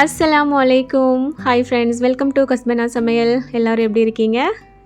அஸ்ஸலாமு அலைக்கும். Hi friends, welcome to கஸ்பனா சமையல். எல்லோரும் எப்படி இருக்கீங்க?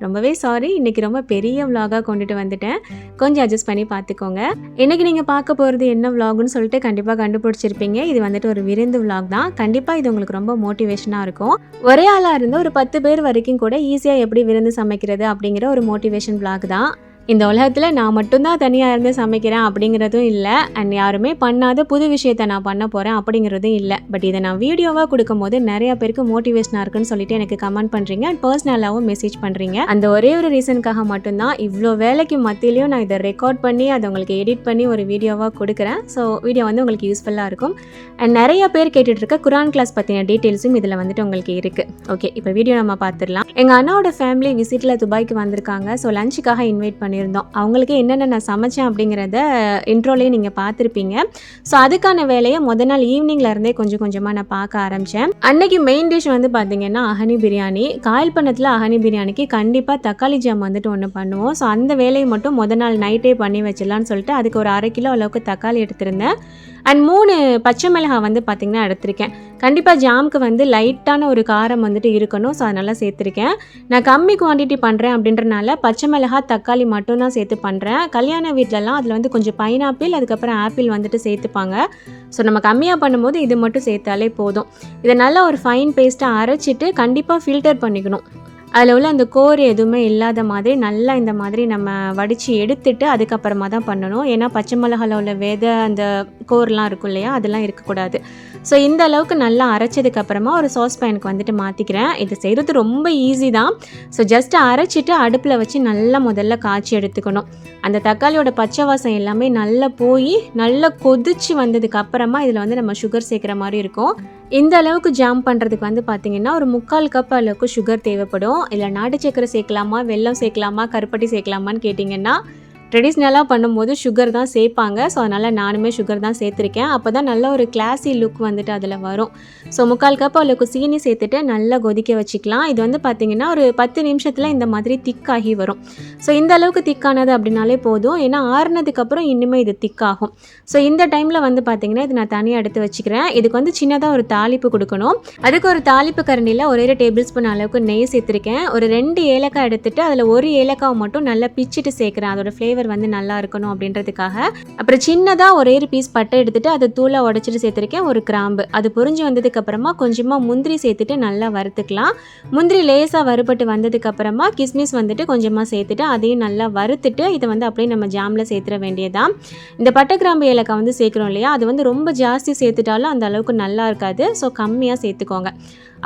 ரொம்பவே சாரி, இன்றைக்கி ரொம்ப பெரிய விலாகாக கொண்டுட்டு வந்துட்டேன். கொஞ்சம் அட்ஜஸ்ட் பண்ணி பார்த்துக்கோங்க. இன்றைக்கி நீங்கள் பார்க்க போகிறது என்ன விலாகுன்னு சொல்லிட்டு கண்டிப்பாக கண்டுபிடிச்சிருப்பீங்க. இது வந்துட்டு ஒரு விருந்து விலாக் தான். கண்டிப்பாக இது உங்களுக்கு ரொம்ப மோட்டிவேஷனாக இருக்கும். ஒரே ஆளாக இருந்து ஒரு 10 பேர் வரைக்கும் கூட ஈஸியாக எப்படி விருந்து சமைக்கிறது அப்படிங்கிற ஒரு மோட்டிவேஷன் விலாக் தான். இந்த உலகத்தில் நான் மட்டும்தான் தனியாக இருந்து சமைக்கிறேன் அப்படிங்கிறதும் இல்லை, அண்ட் யாருமே பண்ணாத புது விஷயத்தை நான் பண்ண போகிறேன் அப்படிங்கிறதும் இல்லை. பட் இதை நான் வீடியோவாக கொடுக்கும்போது நிறையா பேருக்கு மோட்டிவேஷனாக இருக்குன்னு சொல்லிட்டு எனக்கு கமெண்ட் பண்ணுறீங்க அண்ட் பர்சனலாகவும் மெசேஜ் பண்ணுறீங்க. அந்த ஒரே ஒரு ரீசனுக்காக மட்டும்தான் இவ்வளோ வேலைக்கு மத்தியிலையும் நான் இதை ரெக்கார்ட் பண்ணி அதை உங்களுக்கு எடிட் பண்ணி ஒரு வீடியோவாக கொடுக்குறேன். ஸோ வீடியோ வந்து உங்களுக்கு யூஸ்ஃபுல்லாக இருக்கும். அண்ட் நிறைய பேர் கேட்டுட்டு இருக்க குரான் கிளாஸ் பற்றின டீட்டெயில்ஸும் இதில் வந்துட்டு உங்களுக்கு இருக்குது. ஓகே, இப்போ வீடியோ நம்ம பார்த்துடலாம். எங்கள் அண்ணாவோட ஃபேமிலி விசிட்டில் துபாய்க்கு வந்திருக்காங்க. ஸோ லஞ்சுக்காக இன்வைட் பண்ணியிருந்தோம். அவங்களுக்கு என்னென்ன நான் சமைச்சேன் அப்படிங்கிறத இன்ட்ரோலேயே நீங்கள் பார்த்துருப்பீங்க. ஸோ அதுக்கான வேலையை முத நாள் ஈவினிங்ல இருந்தே கொஞ்சம் கொஞ்சமாக நான் பார்க்க ஆரம்பித்தேன். அன்னைக்கு மெயின் டிஷ் வந்து பார்த்தீங்கன்னா அஹனி பிரியாணி. காயல் பண்ணத்தில் அஹனி பிரியாணிக்கு கண்டிப்பாக தக்காளி ஜாம் வந்துட்டு ஒன்று பண்ணுவோம். ஸோ அந்த வேலையை மட்டும் முத நாள் நைட்டே பண்ணி வச்சிடலான்னு சொல்லிட்டு அதுக்கு ஒரு 1/2 கிலோ அளவுக்கு தக்காளி எடுத்திருந்தேன். அண்ட் 3 பச்சை மிளகாய் வந்து பார்த்திங்கன்னா எடுத்திருக்கேன். கண்டிப்பாக ஜாமுக்கு வந்து லைட்டான ஒரு காரம் வந்துட்டு இருக்கணும். ஸோ அதனால் சேர்த்துருக்கேன். நான் கம்மி குவான்டிட்டி பண்ணுறேன் அப்படின்றனால பச்சை மிளகாய் தக்காளி மட்டும்தான் சேர்த்து பண்ணுறேன். கல்யாண வீட்டிலலாம் அதில் வந்து கொஞ்சம் பைனாப்பிள் அதுக்கப்புறம் ஆப்பிள் வந்துட்டு சேர்த்துப்பாங்க. ஸோ நம்ம கம்மியாக பண்ணும்போது இது மட்டும் சேர்த்தாலே போதும். இதை நல்லா ஒரு ஃபைன் பேஸ்ட்டாக அரைச்சிட்டு கண்டிப்பாக ஃபில்டர் பண்ணிக்கணும். அதில் உள்ள அந்த கோர் எதுவுமே இல்லாத மாதிரி நல்லா இந்த மாதிரி நம்ம வடித்து எடுத்துட்டு அதுக்கப்புறமா தான் பண்ணணும். ஏன்னா பச்சை மிளகாயில் உள்ள விதை அந்த கோர்லாம் இருக்கும் இல்லையா, அதெல்லாம் இருக்கக்கூடாது. ஸோ இந்த அளவுக்கு நல்லா அரைச்சதுக்கப்புறமா ஒரு சாஸ் பேனுக்கு வந்துட்டு மாற்றிக்கிறேன். இது செய்கிறது ரொம்ப ஈஸி தான். ஸோ ஜஸ்ட் அரைச்சிட்டு அடுப்பில் வச்சு நல்லா முதல்ல காய்ச்சி எடுத்துக்கணும். அந்த தக்காளியோட பச்சை வாசம் எல்லாமே நல்லா போய் நல்லா கொதிச்சு வந்ததுக்கப்புறமா இதில் வந்து நம்ம சுகர் சேர்க்குற மாதிரி இருக்கும். இந்த அளவுக்கு ஜாம் பண்ணுறதுக்கு வந்து பார்த்திங்கன்னா ஒரு 3/4 கப் அளவுக்கு சுகர் தேவைப்படும். இல்லை நாட்டு சக்கரை சேர்க்கலாமா, வெல்லம் சேர்க்கலாமா, கருப்பட்டி சேர்க்கலாமான்னு கேட்டிங்கன்னா ட்ரெடிஷ்னலாக பண்ணும்போது சுகர் தான் சேர்ப்பாங்க. ஸோ அதனால் நானுமே சுகர் தான் சேர்த்துருக்கேன். அப்போ தான் நல்ல ஒரு கிளாஸி லுக் வந்துட்டு அதில் வரும். ஸோ 3/4 கப் அளவுக்கு சீனி சேர்த்துட்டு நல்லா கொதிக்க வச்சுக்கலாம். இது வந்து பார்த்திங்கன்னா ஒரு 10 நிமிஷத்தில் இந்த மாதிரி திக்காகி வரும். ஸோ இந்த அளவுக்கு திக்கானது அப்படின்னாலே போதும். ஏன்னா ஆறுனதுக்கப்புறம் இன்னுமே இது திக்காகும். ஸோ இந்த டைமில் வந்து பார்த்திங்கன்னா இது நான் தனியாக எடுத்து வச்சுக்கிறேன். இதுக்கு வந்து சின்னதாக ஒரு தாளிப்பு கொடுக்கணும். அதுக்கு ஒரு தாளிப்பு கரண்டியில் ஒரே 1 டேபிள் ஸ்பூன் அளவுக்கு நெய் சேர்த்துருக்கேன். ஒரு 2 ஏலக்காய் எடுத்துகிட்டு அதில் ஒரு ஏலக்காவை மட்டும் நல்லா பிச்சுட்டு சேர்க்குறேன். அதோட ஃப்ளேவர் வந்து நல்லா இருக்கணும் அப்படின்றதுக்காக. அப்புறம் சின்னதாக ஒரே ஒரு பீஸ் பட்டை எடுத்துட்டு அதை தூளை உடைச்சிட்டு சேர்த்துருக்கேன். ஒரு கிராம்பு அது பொரிஞ்சு வந்ததுக்கு அப்புறமா கொஞ்சமாக முந்திரி சேர்த்துட்டு நல்லா வறுத்துக்கலாம். முந்திரி லேசாக வறுபட்டு வந்ததுக்கு அப்புறமா கிஸ்மிஸ் வந்துட்டு கொஞ்சமாக சேர்த்துட்டு அதையும் நல்லா வறுத்துட்டு இதை வந்து அப்படியே நம்ம ஜாமில் சேர்த்துற வேண்டியதான். இந்த பட்டை கிராம்பு ஏலக்காய் வந்து சேர்க்குறோம் இல்லையா, அது வந்து ரொம்ப ஜாஸ்தி சேர்த்துட்டாலும் அந்த அளவுக்கு நல்லா இருக்காது. ஸோ கம்மியாக சேர்த்துக்கோங்க.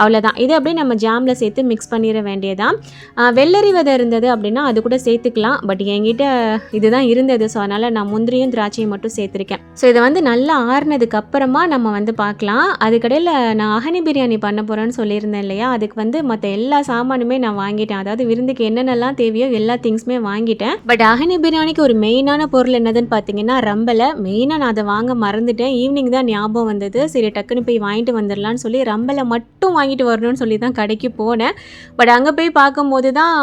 அவ்வளோதான். இதை அப்படியே நம்ம ஜாமில் சேர்த்து மிக்ஸ் பண்ணிட வேண்டியதான். வெள்ளரி விதை இருந்தது அப்படின்னா அது கூட சேர்த்துக்கலாம். பட் என்கிட்ட இதுதான் இருந்தது. ஸோ அதனால் நான் முந்திரியும் திராட்சையும் மட்டும் சேர்த்துருக்கேன். ஸோ இதை வந்து நல்லா ஆறுனதுக்கு அப்புறமா நம்ம வந்து பார்க்கலாம். அதுக்கடையில் நான் அஹனி பிரியாணி பண்ண போகிறேன்னு சொல்லியிருந்தேன் இல்லையா, அதுக்கு வந்து மற்ற எல்லா சாமானுமே நான் வாங்கிட்டேன். அதாவது விருந்துக்கு என்னென்னலாம் தேவையோ எல்லா திங்ஸுமே வாங்கிட்டேன். பட் அஹனி பிரியாணிக்கு ஒரு மெயினான பொருள் என்னதுன்னு பார்த்தீங்கன்னா ரம்பலை. மெயினாக நான் அதை வாங்க மறந்துட்டேன். ஈவினிங் தான் ஞாபகம் வந்தது. சரி டக்குன்னு போய் வாங்கிட்டு வந்துடலான்னு சொல்லி ரம்பலை மட்டும் வாங்கிட்டு வரணும்னு சொல்லி தான் கடைக்கு போனேன். பட் அங்கே போய் பார்க்கும்போது தான்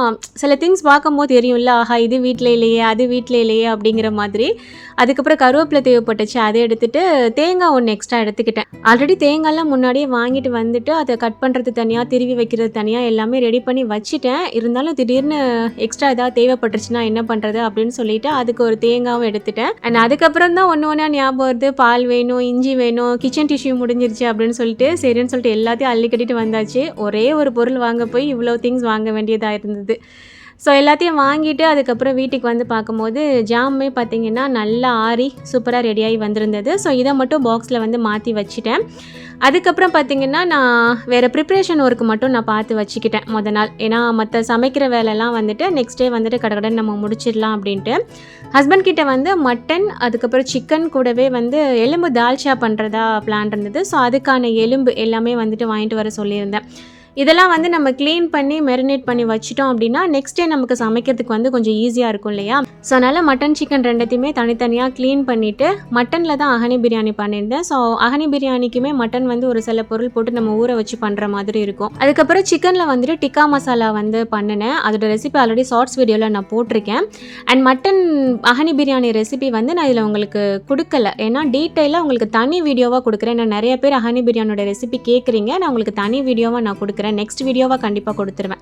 சில திங்ஸ் பார்க்கும்போது தெரியும்ல, ஆஹா இது வீட்டில் இல்லையே அது வீட்டில் இல்லையே அப்படிங்கிற மாதிரி. அதுக்கப்புறம் கருவேப்பிலை தேவைப்பட்டுச்சு, அதை எடுத்துகிட்டு தேங்காய் ஒன்று எக்ஸ்ட்ரா எடுத்துக்கிட்டேன். ஆல்ரெடி தேங்காய்லாம் முன்னாடியே வாங்கிட்டு வந்துட்டு அதை கட் பண்ணுறது தனியாக, திருவி வைக்கிறது தனியாக எல்லாமே ரெடி பண்ணி வச்சுட்டேன். இருந்தாலும் திடீர்னு எக்ஸ்ட்ரா ஏதாவது தேவைப்பட்டுருச்சுன்னா என்ன பண்ணுறது அப்படின்னு சொல்லிட்டு அதுக்கு ஒரு தேங்காவும் எடுத்துட்டேன். அண்ட் அதுக்கப்புறம் தான் ஒன்று ஒன்றா ஞாபகம் வருது, பால் வேணும், இஞ்சி வேணும், கிச்சன் டிஷ்யூ முடிஞ்சிருச்சு அப்படின்னு சொல்லிட்டு சரின்னு சொல்லிட்டு எல்லாத்தையும் அள்ளி கட்டிட்டு வந்தாச்சு. ஒரே ஒரு பொருள் வாங்க போய் இவ்வளோ திங்ஸ் வாங்க வேண்டியதாக இருந்தது. ஸோ எல்லாத்தையும் வாங்கிட்டு அதுக்கப்புறம் வீட்டுக்கு வந்து பார்க்கும்போது ஜாமே பார்த்திங்கன்னா நல்லா ஆறி சூப்பராக ரெடியாகி வந்திருந்தது. ஸோ இதை மட்டும் பாக்ஸில் வந்து மாற்றி வச்சுட்டேன். அதுக்கப்புறம் பார்த்திங்கன்னா நான் வேறு ப்ரிப்ரேஷன் ஒர்க்கு மட்டும் நான் பார்த்து வச்சுக்கிட்டேன் முத நாள். ஏன்னா மற்ற சமைக்கிற வேலைலாம் வந்துட்டு நெக்ஸ்ட் டே வந்துட்டு கடகடன்னு நம்ம முடிச்சிடலாம் அப்படின்ட்டு. ஹஸ்பண்ட் கிட்ட வந்து மட்டன் அதுக்கப்புறம் சிக்கன் கூடவே வந்து எலும்பு தால்ச்சா பண்ணுறதா பிளான் இருந்தது. ஸோ அதுக்கான எலும்பு எல்லாமே வந்துட்டு வாங்கிட்டு வர சொல்லியிருந்தேன். இதெல்லாம் வந்து நம்ம க்ளீன் பண்ணி மெரினேட் பண்ணி வச்சிட்டோம் அப்படின்னா நெக்ஸ்ட் டே நமக்கு சமைக்கிறதுக்கு வந்து கொஞ்சம் ஈஸியாக இருக்கும் இல்லையா. ஸோ அதனால் மட்டன் சிக்கன் ரெண்டுத்தையுமே தனித்தனியாக க்ளீன் பண்ணிவிட்டு மட்டனில் தான் அஹனி பிரியாணி பண்ணியிருந்தேன். ஸோ அஹனி பிரியாணிக்குமே மட்டன் வந்து ஒரு சில பொருள் போட்டு நம்ம ஊற வச்சு பண்ணுற மாதிரி இருக்கும். அதுக்கப்புறம் சிக்கனில் வந்துட்டு டிக்கா மசாலா வந்து பண்ணினேன். அதோட ரெசிபி ஆல்ரெடி ஷார்ட்ஸ் வீடியோவில் நான் போட்டிருக்கேன். அண்ட் மட்டன் அஹனி பிரியாணி ரெசிபி வந்து நான் இதில் உங்களுக்கு கொடுக்கல, ஏன்னா டீட்டெயிலாக உங்களுக்கு தனி வீடியோவாக கொடுக்குறேன். நான் நிறைய பேர் அஹனி பிரியாணியோட ரெசிபி கேட்குறீங்க, நான் உங்களுக்கு தனி வீடியோவாக நான் கொடுக்குறேன். நெக்ஸ்ட் வீடியோவாக கண்டிப்பாக கொடுத்துருவேன்.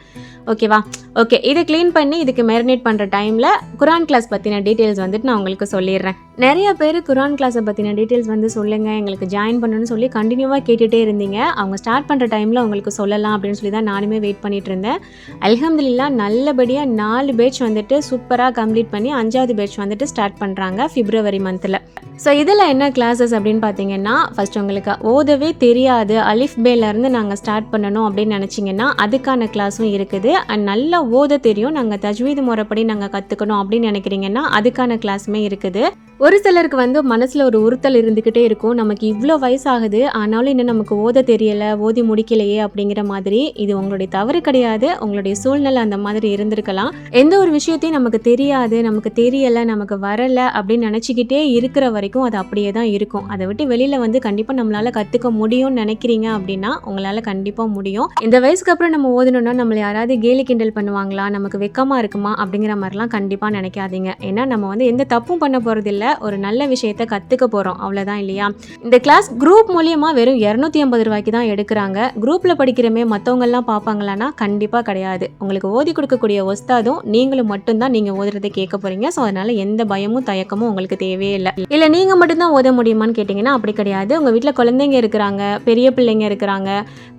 ஓகேவா? ஓகே, இதை க்ளீன் பண்ணி இதுக்கு மேரினேட் பண்ணுற டைமில் குரான் கிளாஸ் பற்றின டீட்டெயில்ஸ் வந்துட்டு நான் உங்களுக்கு சொல்லிடுறேன். நிறைய பேர் குரான் கிளாஸை பற்றின டீட்டெயில்ஸ் வந்து சொல்லுங்கள், எங்களுக்கு ஜாயின் பண்ணணும்னு சொல்லி கண்டினியூவாக கேட்டுகிட்டே இருந்தீங்க. அவங்க ஸ்டார்ட் பண்ணுற டைமில் உங்களுக்கு சொல்லலாம் அப்படின்னு சொல்லி தான் நானுமே வெயிட் பண்ணிட்டு இருந்தேன். அல்ஹம்துலில்லாஹ் நல்லபடியாக 4 பேட்ச் வந்துட்டு சூப்பராக கம்ப்ளீட் பண்ணி 5வது பேட்ச் வந்துட்டு ஸ்டார்ட் பண்ணுறாங்க பிப்ரவரி மந்தில். ஸோ இதில் என்ன கிளாஸஸ் அப்படின்னு பார்த்தீங்கன்னா, ஃபர்ஸ்ட் உங்களுக்கு ஓதவே தெரியாது, அலிஃப் பேலேருந்து நாங்கள் ஸ்டார்ட் பண்ணணும் அப்படின்னு நினச்சிங்கன்னா அதுக்கான கிளாஸும் இருக்குது. அண்ட் நல்லா ஓத தெரியும், நாங்கள் தஜ்வீது முறைப்படி நாங்கள் கற்றுக்கணும் அப்படின்னு நினைக்கிறீங்கன்னா அதுக்கான கிளாஸுமே இருக்குது. ஒரு சிலருக்கு வந்து மனசில் ஒரு உறுத்தல் இருந்துக்கிட்டே இருக்கும், நமக்கு இவ்வளோ வயசாகுது ஆனாலும் இன்னும் நமக்கு ஓத தெரியலை, ஓதி முடிக்கலையே அப்படிங்கிற மாதிரி. இது உங்களுடைய தவறு கிடையாது, உங்களுடைய சூழ்நிலை அந்த மாதிரி இருந்திருக்கலாம். எந்த ஒரு விஷயத்தையும் நமக்கு தெரியாது, நமக்கு தெரியலை, நமக்கு வரலை அப்படின்னு நினச்சிக்கிட்டே இருக்கிற வரைக்கும் அது அப்படியே தான் இருக்கும். அதை விட்டு வெளியில் வந்து கண்டிப்பாக நம்மளால் கற்றுக்க முடியும்னு நினைக்கிறீங்க அப்படின்னா உங்களால் கண்டிப்பாக முடியும். இந்த வயசுக்கு அப்புறம் நம்ம ஓதணும்னா நம்மளை யாராவது கேலி கிண்டல் பண்ணுவாங்களா, நமக்கு வெக்கமாக இருக்குமா அப்படிங்கிற மாதிரிலாம் கண்டிப்பாக நினைக்காதீங்க. ஏன்னா நம்ம வந்து எந்த தப்பும் பண்ண போகிறதில்ல, ஒரு நல்ல விஷயத்தை கற்றுக்க போகிறோம், அவ்வளோதான் இல்லையா. இந்த கிளாஸ் குரூப் மூலியமாக வெறும் 250 ரூபாய்க்கு தான் எடுக்கிறாங்க. குரூப்பில் படிக்கிறமே மற்றவங்கெல்லாம் பார்ப்பாங்களான்னா கண்டிப்பாக கிடையாது. உங்களுக்கு ஓதி கொடுக்கக்கூடிய ஒஸ்தாதும் நீங்களும் மட்டும்தான் நீங்கள் ஓதுறதை கேட்க போகிறீங்க. ஸோ அதனால் எந்த பயமும் தயக்கமும் உங்களுக்கு தேவையே இல்லை. இல்லை நீங்கள் மட்டும்தான் ஓத முடியுமான்னு கேட்டிங்கன்னா அப்படி கிடையாது. உங்கள் வீட்டில் குழந்தைங்க இருக்கிறாங்க, பெரிய பிள்ளைங்க இருக்கிறாங்க,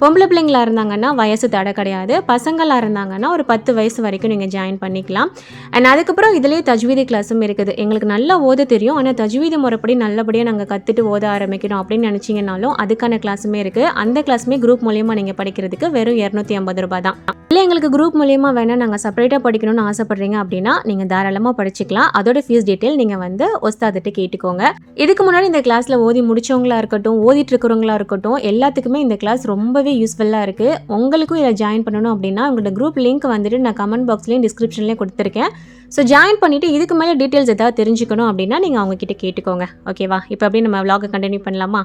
பொம்பளை பிள்ளைங்களாக இருந்தாங்கன்னா வயசு தடை கிடையாது. பசங்களாக இருந்தாங்கன்னா ஒரு 10 வயசு வரைக்கும் நீங்கள் ஜாயின் பண்ணிக்கலாம். அண்ட் அதுக்கப்புறம் இதுலேயே தஜ்வீது கிளாஸும் இருக்குது. எங்களுக்கு நல்லா ஓத தெரியும், ஆனால் தஜ்வீது முறைப்படி நல்லபடியாக நாங்கள் கற்றுட்டு ஓத ஆரம்பிக்கணும் அப்படின்னு நினச்சிங்கனாலும் அதுக்கான கிளாஸுமே இருக்குது. அந்த கிளாஸுமே குரூப் மூலியமாக நீங்கள் படிக்கிறதுக்கு வெறும் 250 ரூபாய் தான். இல்லை எங்களுக்கு குரூப் மூலியமாக வேணால் நாங்கள் செப்பரேட்டாக படிக்கணும்னு ஆசைப்பட்றீங்க அப்படின்னா நீங்கள் தாராளமாக படிச்சுக்கலாம். அதோட ஃபீஸ் டீட்டெயில் நீங்கள் வந்து ஒஸ்தாதிட்டு கேட்டுக்கோங்க. இதுக்கு முன்னாடி இந்த கிளாஸில் ஓதி முடிச்சவங்களா இருக்கட்டும், ஓதிட்டு இருக்கிறவங்களா இருக்கட்டும், எல்லாத்துக்குமே இந்த கிளாஸ் ரொம்பவே யூஸ்ஃபுல்லாக இருக்குது. உங்களுக்கும் இதில் ஜாயின் பண்ணணும் அப்படின்னா உங்களோட குரூப் லிங்க் வந்துட்டு நான் கமெண்ட் பாக்ஸ்லேயும் டிஸ்கிரிப்ஷன்லேயும் கொடுத்துருக்கேன். ஸோ ஜாயின் பண்ணிவிட்டு இதுக்கு மேலே டீட்டெயில்ஸ் ஏதாவது தெரிஞ்சுக்கணும் அப்படின்னா நீங்கள் அவங்கக்கிட்ட கேட்டுக்கோங்க. ஓகேவா? இப்போ அப்படியே நம்ம vlog கண்டினியூ பண்ணலாமா?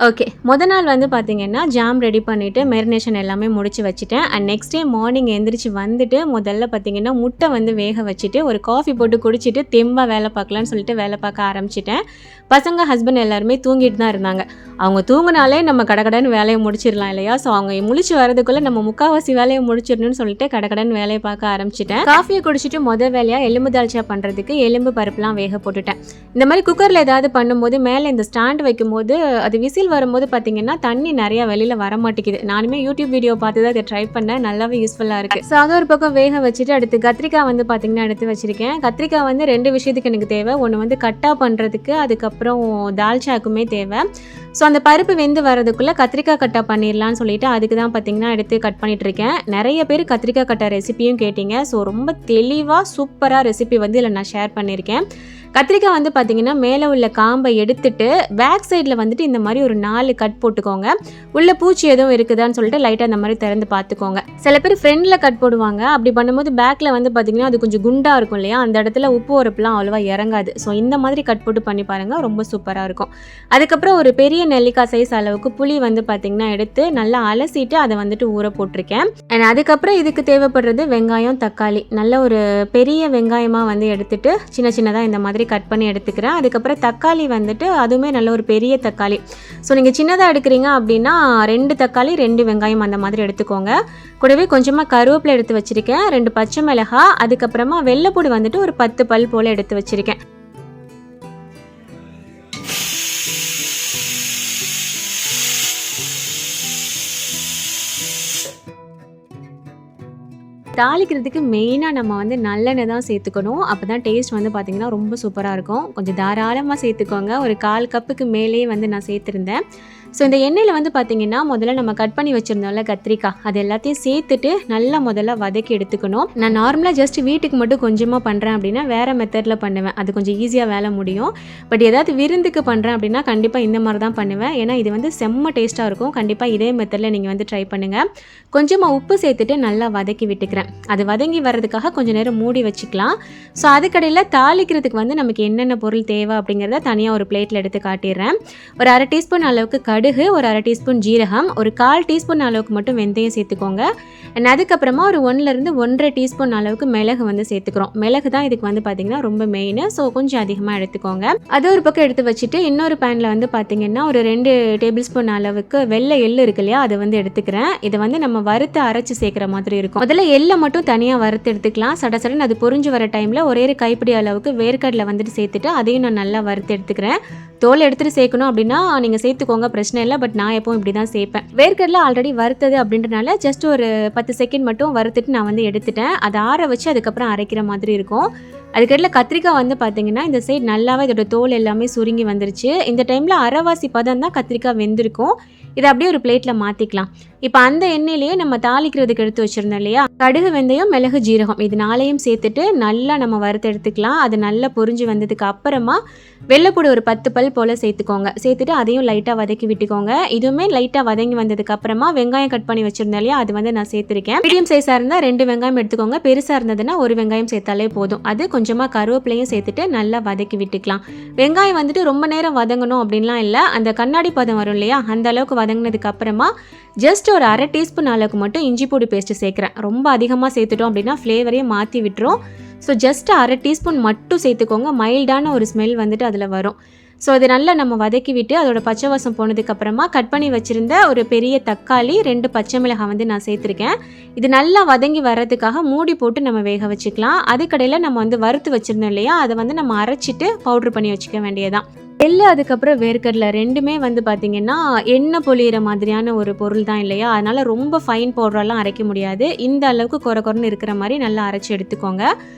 ஓகே, முதல் நாள் வந்து பார்த்திங்கன்னா ஜாம் ரெடி பண்ணிவிட்டு மேரினேஷன் எல்லாமே முடிச்சு வச்சுட்டேன். அண்ட் நெக்ஸ்ட் டே மார்னிங் எழுந்திரிச்சு வந்துட்டு முதல்ல பார்த்திங்கன்னா முட்டை வந்து வேக வச்சுட்டு ஒரு காஃபி போட்டு குடிச்சிட்டு தெம்பாக வேலை பார்க்கலான்னு சொல்லிட்டு வேலை பார்க்க ஆரம்பிச்சிட்டேன். பசங்க ஹஸ்பண்ட் எல்லாருமே தூங்கிட்டு தான் இருந்தாங்க. அவங்க தூங்கினாலே நம்ம கடகடன்னு வேலையை முடிச்சிடலாம் இல்லையா. ஸோ அவங்க முழிச்சு வரதுக்குள்ளே நம்ம முக்கால்வாசி வேலையை முடிச்சிடணும்னு சொல்லிட்டு கடகடன்னு வேலையை பார்க்க ஆரம்பிச்சிட்டேன். காஃபியை குடிச்சிட்டு முதல் வேலையாக எலும்பு தால்ச்சா பண்ணுறதுக்கு எலும்பு பருப்புலாம் வேக போட்டுட்டேன். இந்த மாதிரி குக்கரில் ஏதாவது பண்ணும்போது மேலே இந்த ஸ்டாண்ட் வைக்கும்போது அது விசில் வரும்போது பார்த்தீங்கன்னா தண்ணி நிறையா வெளியில் வர மாட்டேங்குது. நானுமே யூடியூப் வீடியோ பார்த்து தான் அதை ட்ரை பண்ணேன், நல்லாவே யூஸ்ஃபுல்லாக இருக்குது. ஸோ அது ஒரு பக்கம் வேக வச்சுட்டு அடுத்து கத்திரிக்காய் வந்து பார்த்திங்கன்னா எடுத்து வச்சுருக்கேன். கத்திரிக்காய் வந்து 2 விஷயத்துக்கு எனக்கு தேவை. ஒன்று வந்து கட்டா பண்ணுறதுக்கு, அதுக்கப்புறம் தால்ச்சாக்குமே தேவை. ஸோ அந்த பருப்பு வெந்து வரதுக்குள்ளே கத்திரிக்காய் கட்டா பண்ணிடலான்னு சொல்லிட்டு அதுக்கு தான் பார்த்திங்கன்னா எடுத்து கட் பண்ணிகிட்ருக்கேன். நிறைய பேர் கத்திரிக்காய் கட்டா ரெசிப்பியும் கேட்டிங்க. ஸோ ரொம்ப தெளிவாக சூப்பராக ரெசிபி வந்து இதில் நான் ஷேர் பண்ணியிருக்கேன். கத்திரிக்காய் வந்து பார்த்திங்கன்னா மேலே உள்ள காம்பை எடுத்துட்டு பேக் சைடில் வந்துட்டு இந்த மாதிரி ஒரு 4 கட் போட்டுக்கோங்க. உள்ள பூச்சி எதுவும் இருக்குதான்னு சொல்லிட்டு லைட்டாக அந்த மாதிரி திறந்து பார்த்துக்கோங்க. சில பேர் ஃப்ரெண்டில் கட் போடுவாங்க. அப்படி பண்ணும்போது பேக்கில் வந்து பார்த்திங்கன்னா அது கொஞ்சம் குண்டாக இருக்கும் இல்லையா, அந்த இடத்துல உப்பு உரப்புலாம் அவ்வளோவா இறங்காது. ஸோ இந்த மாதிரி கட் போட்டு பண்ணி பாருங்கள், ரொம்ப சூப்பராக இருக்கும். அதுக்கப்புறம் ஒரு பெரிய நெல்லிக்காய் சைஸ் அளவுக்கு புளி வந்து பார்த்திங்கன்னா எடுத்து நல்லா அலசிட்டு அதை வந்துட்டு ஊற போட்டிருக்கேன். அண்ட் அதுக்கப்புறம் இதுக்கு தேவைப்படுறது வெங்காயம், தக்காளி. நல்ல ஒரு பெரிய வெங்காயமாக வந்து எடுத்துட்டு சின்ன சின்னதாக இந்த மாதிரி கட் பண்ணி எடுத்துக்கிறேன். அதுக்கப்புறம் தக்காளி வந்துட்டு அதுவுமே நல்ல ஒரு பெரிய தக்காளி. ஸோ நீங்கள் சின்னதாக எடுக்கிறீங்க அப்படின்னா 2 தக்காளி 2 வெங்காயம் அந்த மாதிரி எடுத்துக்கோங்க. கூடவே கொஞ்சமாக கருவேப்பிலை எடுத்து வச்சுருக்கேன், 2 பச்சை மிளகாய், அதுக்கப்புறமா வெள்ளைப்பூடு வந்துட்டு ஒரு 10 பல் போல் எடுத்து வச்சுருக்கேன். தாளிக்கிறதுக்கு மெயினாக நம்ம வந்து நல்லெண்ணெய் தான் சேர்த்துக்கணும். அப்போ தான் டேஸ்ட் வந்து பார்த்திங்கன்னா ரொம்ப சூப்பராக இருக்கும். கொஞ்சம் தாராளமாக சேர்த்துக்கோங்க. ஒரு 1/4 கப்புக்கு மேலே வந்து நான் சேர்த்துருந்தேன். ஸோ இந்த எண்ணெயில் வந்து பார்த்திங்கன்னா முதல்ல நம்ம கட் பண்ணி வச்சுருந்தோம்ல கத்திரிக்காய், அது எல்லாத்தையும் சேர்த்துட்டு நல்லா முதல்ல வதக்கி எடுத்துக்கணும். நான் நார்மலாக ஜஸ்ட் வீட்டுக்கு மட்டும் கொஞ்சமாக பண்ணுறேன் அப்படின்னா வேறு மெத்தடில் பண்ணுவேன், அது கொஞ்சம் ஈஸியாக வேலை முடியும். பட் ஏதாவது விருந்துக்கு பண்ணுறேன் அப்படின்னா கண்டிப்பாக இந்த மாதிரி தான் பண்ணுவேன். ஏன்னா இது வந்து செம்ம டேஸ்ட்டாக இருக்கும். கண்டிப்பாக இதே மெத்தடில் நீங்கள் வந்து ட்ரை பண்ணுங்கள். கொஞ்சமாக உப்பு சேர்த்துட்டு நல்லா வதக்கி விட்டுக்கிறேன். அது வதங்கி வர்றதுக்காக கொஞ்சம் நேரம் மூடி வச்சுக்கலாம். ஸோ அதுக்கடையில் தாளிக்கிறதுக்கு வந்து நமக்கு என்னென்ன பொருள் தேவை அப்படிங்கிறத தனியாக ஒரு பிளேட்டில் எடுத்து காட்டிடுறேன். ஒரு 1/2 டீஸ்பூன் அளவுக்கு கடுகு, ஒரு 1/2 டீஸ்பூன் ஜீரகம், ஒரு 1/4 டீஸ்பூன் அளவுக்கு மட்டும் வெந்தயம் சேர்த்துக்கோங்க. அண்ட் அதுக்கப்புறமா ஒரு 1லேருந்து 1.5 டீஸ்பூன் அளவுக்கு மிளகு வந்து சேர்த்துக்கிறோம். மிளகு தான் இதுக்கு வந்து பார்த்திங்கன்னா ரொம்ப மெயின். ஸோ கொஞ்சம் அதிகமாக எடுத்துக்கோங்க. அது ஒரு பக்கம் எடுத்து வச்சுட்டு இன்னொரு பேனில் வந்து பார்த்திங்கன்னா ஒரு 2 டேபிள் ஸ்பூன் அளவுக்கு வெள்ளை எள்ளு இருக்கு இல்லையா, அதை வந்து எடுத்துக்கிறேன். இதை வந்து நம்ம வறுத்து அரைச்சி சேர்க்குற மாதிரி இருக்கும். முதல்ல எள்ளை மட்டும் தனியாக வறுத்து எடுத்துக்கலாம். சடசடன் அது பொரிஞ்சு வர டைமில் ஒரே கைப்பிடி அளவுக்கு வேர்க்கடலை வந்துட்டு சேர்த்துட்டு அதையும் நான் நல்லா வறுத்து எடுத்துக்கிறேன். தோல் எடுத்துகிட்டு சேர்க்கணும் அப்படின்னா நீங்கள் சேர்த்துக்கோங்க, பிரச்சனை இல்லை. பட் நான் எப்பவும் இப்படி தான் சேர்ப்பேன். வேர்க்கடலை ஆல்ரெடி வறுத்தது அப்படின்றனால ஜஸ்ட் ஒரு 10 செகண்ட் மட்டும் வறுத்துட்டு நான் வந்து எடுத்துட்டேன். அதை ஆற வச்சு அதுக்கப்புறம் அரைக்கிற மாதிரி இருக்கும். அதுக்கடையில் கத்திரிக்காய் வந்து பார்த்திங்கன்னா இந்த சைடு நல்லாவே இதோட தோல் எல்லாமே சுருங்கி வந்துருச்சு. இந்த டைமில் அரைவாசி பதம் தான் கத்திரிக்காய் வெந்திருக்கும். இதை அப்படியே ஒரு பிளேட்டில் மாற்றிக்கலாம். இப்போ அந்த எண்ணெயிலேயே நம்ம தாளிக்கிறதுக்கு எடுத்து வச்சுருந்தோம் இல்லையா, கடுகு, வெந்தயம், மிளகு, ஜீரகம் இது 4ஐயும் சேர்த்துட்டு நல்லா நம்ம வறுத்து எடுத்துக்கலாம். அது நல்லா பொரிஞ்சு வந்ததுக்கு அப்புறமா வெள்ளைப்பூடு ஒரு 10 பல் போல் சேர்த்துக்கோங்க. சேர்த்துட்டு அதையும் லைட்டாக வதக்கி விட்டுக்கோங்க. இதுவுமே லைட்டாக வதங்கி வந்ததுக்கு அப்புறமா வெங்காயம் கட் பண்ணி வச்சுருந்தோம் இல்லையா, அது வந்து நான் சேர்த்துருக்கேன். மீடியம் சைஸாக இருந்தால் 2 வெங்காயம் எடுத்துக்கோங்க. பெருசாக இருந்ததுன்னா 1 வெங்காயம் சேர்த்தாலே போதும். அது கொஞ்சமாக கருவேப்பிலையும் சேர்த்துட்டு நல்லா வதக்கி விட்டுக்கலாம். வெங்காயம் வந்துட்டு ரொம்ப நேரம் வதங்கணும் அப்படின்லாம் இல்லை. அந்த கண்ணாடி பதம் வரும் இல்லையா, அந்த அளவுக்கு வதங்கினதுக்கு அப்புறமா ஜஸ்ட் ஒரு 1/2 டீஸ்பூன் அளவுக்கு மட்டும் இஞ்சி பூடி பேஸ்ட்டு சேர்க்குறேன். ரொம்ப அதிகமாக சேர்த்துட்டோம் அப்படின்னா ஃப்ளேவரையே மாற்றி விட்டுரும். ஸோ ஜஸ்ட் 1/2 டீஸ்பூன் மட்டும் சேர்த்துக்கோங்க. மைல்டான ஒரு ஸ்மெல் வந்துட்டு அதில் வரும். ஸோ அது நல்லா நம்ம வதக்கி விட்டு அதோட பச்சை வாசம் போனதுக்கப்புறமா கட் பண்ணி வச்சுருந்த ஒரு பெரிய தக்காளி, 2 பச்சை மிளகாய் வந்து நான் சேர்த்துருக்கேன். இது நல்லா வதங்கி வர்றதுக்காக மூடி போட்டு நம்ம வேக வச்சுக்கலாம். அதுக்கடையில் நம்ம வந்து வறுத்து வச்சுருந்தோம் இல்லையா, அதை வந்து நம்ம அரைச்சிட்டு பவுட்ரு பண்ணி வச்சுக்க வேண்டியதான். எள்ளு அதுக்கப்புறம் வேர்க்கடலை ரெண்டுமே வந்து பார்த்திங்கன்னா எண்ணெய் பொழியிற மாதிரியான ஒரு பொருள் தான் இல்லையா, அதனால் ரொம்ப ஃபைன் பவுடரெல்லாம் அரைக்க முடியாது. இந்த அளவுக்கு கொரன்னு இருக்கிற மாதிரி நல்லா அரைச்சி எடுத்துக்கோங்க.